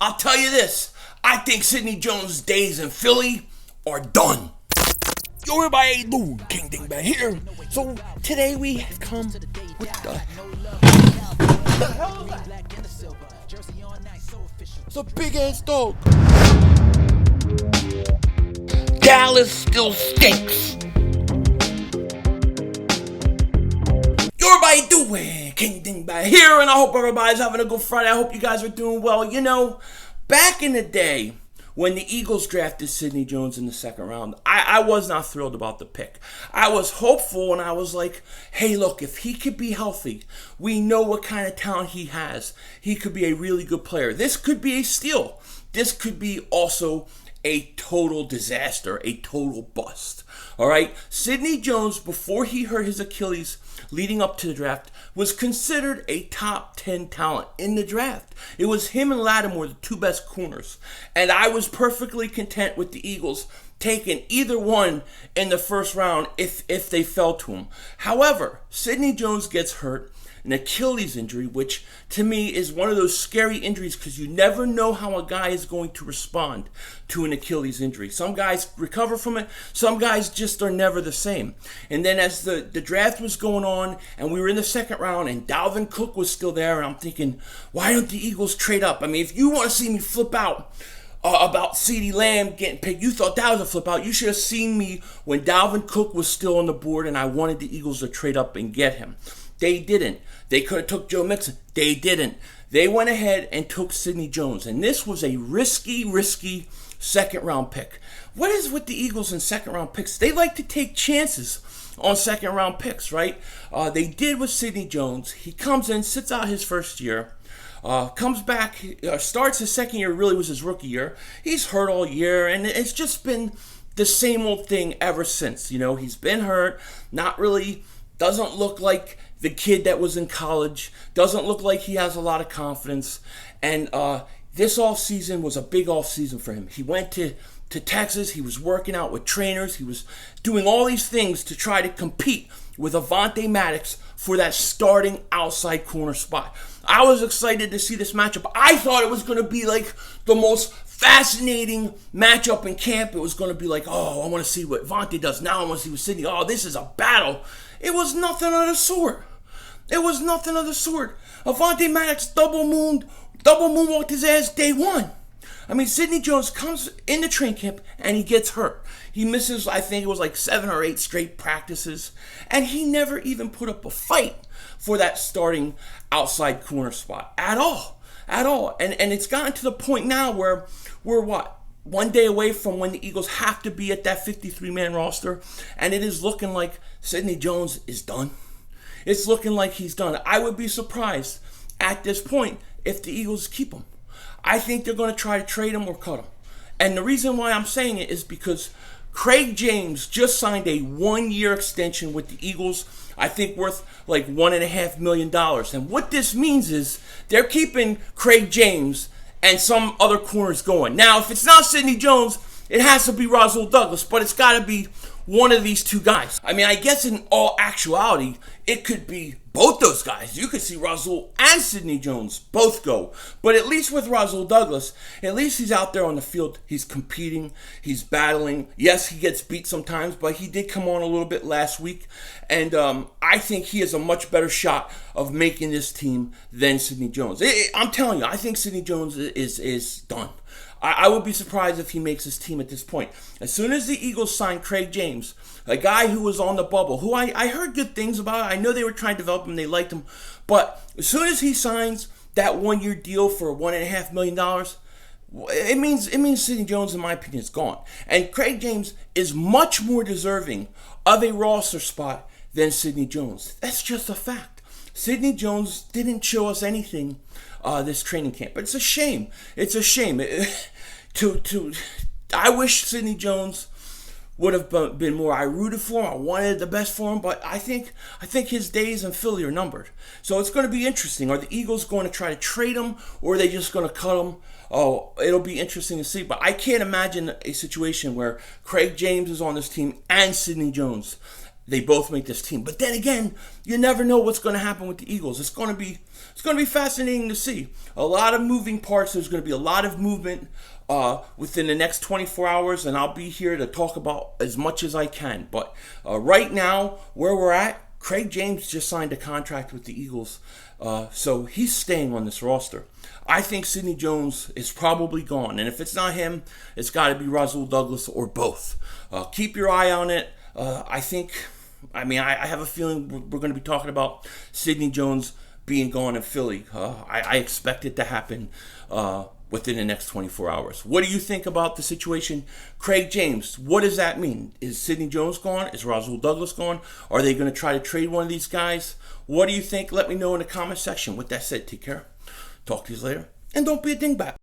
I'll tell you this. I think Sidney Jones' days in Philly are done. Yo, everybody, doing King Ding back here. So today we have come with the hell is that? It's a big ass dog. Dallas still stinks. Yo, everybody doing King Ding back here, and I hope everybody's having a good Friday. I hope you guys are doing well. You know, back in the day, when the Eagles drafted Sidney Jones in the second round, I was not thrilled about the pick. I was hopeful, and I was like, hey, look, if he could be healthy, we know what kind of talent he has. He could be a really good player. This could be a steal. This could be also a total disaster, a total bust. All right? Sidney Jones, before he hurt his Achilles leading up to the draft, was considered a top 10 talent in the draft. It was him and Lattimore, the two best corners. And I was perfectly content with the Eagles taking either one in the first round if they fell to him. However, Sidney Jones gets hurt, an Achilles injury, which to me is one of those scary injuries because you never know how a guy is going to respond to an Achilles injury. Some guys recover from it, some guys just are never the same. And then as the draft was going on and we were in the second round and Dalvin Cook was still there, and I'm thinking, why don't the Eagles trade up? I mean, if you want to see me flip out about CeeDee Lamb getting picked, you thought that was a flip out. You should have seen me when Dalvin Cook was still on the board and I wanted the Eagles to trade up and get him. They didn't. They could have took Joe Mixon. They didn't. They went ahead and took Sidney Jones. And this was a risky second-round pick. What is with the Eagles and second-round picks? They like to take chances on second-round picks, right? They did with Sidney Jones. He comes in, sits out his first year, comes back, starts his second year, really was his rookie year. He's hurt all year, and it's just been the same old thing ever since. You know, he's been hurt, not really, doesn't look like the kid that was in college, doesn't look like he has a lot of confidence. And this offseason was a big offseason for him. He went to Texas. He was working out with trainers. He was doing all these things to try to compete with Avonte Maddox for that starting outside corner spot. I was excited to see this matchup. I thought it was going to be like the most fascinating matchup in camp. It was going to be like, oh, I want to see what Avonte does. Now I want to see what Sidney. Oh, this is a battle. It was nothing of the sort. It was nothing of the sort. Avonte Maddox double moonwalked his ass day one. I mean, Sidney Jones comes into training camp and he gets hurt. He misses, I think it was like 7 or 8 straight practices. And he never even put up a fight for that starting outside corner spot at all. At all. And it's gotten to the point now where we're what? One day away from when the Eagles have to be at that 53-man roster. And it is looking like Sidney Jones is done. It's looking like he's done. I would be surprised at this point if the Eagles keep him. I think they're going to try to trade him or cut him. And the reason why I'm saying it is because Craig James just signed a 1-year extension with the Eagles, I think worth like $1.5 million. And what this means is they're keeping Craig James and some other corners going. Now, if it's not Sidney Jones, it has to be Rasul Douglas, but it's got to be one of these two guys. I mean, I guess in all actuality, it could be both those guys. You could see Rasul and Sidney Jones both go. But at least with Rasul Douglas, at least he's out there on the field. He's competing. He's battling. Yes, he gets beat sometimes, but he did come on a little bit last week. And I think he has a much better shot of making this team than Sidney Jones. I'm telling you, I think Sidney Jones is done. I would be surprised if he makes his team at this point. As soon as the Eagles signed Craig James, a guy who was on the bubble, who I heard good things about. I know they were trying to develop him. They liked him. But as soon as he signs that 1-year deal for $1.5 million, it means Sidney Jones, in my opinion, is gone. And Craig James is much more deserving of a roster spot than Sidney Jones. That's just a fact. Sidney Jones didn't show us anything this training camp. But it's a shame. It's a shame. I wish Sidney Jones would have been more. I rooted for him. I wanted the best for him, but I think his days in Philly are numbered. So it's going to be interesting. Are the Eagles going to try to trade him, or are they just going to cut him? Oh, it'll be interesting to see. But I can't imagine a situation where Craig James is on this team and Sidney Jones. They both make this team. But then again, you never know what's going to happen with the Eagles. It's going to be it's going to be fascinating to see. A lot of moving parts. There's going to be a lot of movement within the next 24 hours, and I'll be here to talk about as much as I can. But right now, where we're at, Craig James just signed a contract with the Eagles, so he's staying on this roster. I think Sidney Jones is probably gone, and if it's not him, it's got to be Rasul Douglas or both. Keep your eye on it. I have a feeling we're going to be talking about Sidney Jones being gone in Philly. I expect it to happen within the next 24 hours. What do you think about the situation? Craig James, what does that mean? Is Sidney Jones gone? Is Rasul Douglas gone? Are they going to try to trade one of these guys? What do you think? Let me know in the comment section. With that said, take care. Talk to you later. And don't be a dingbat.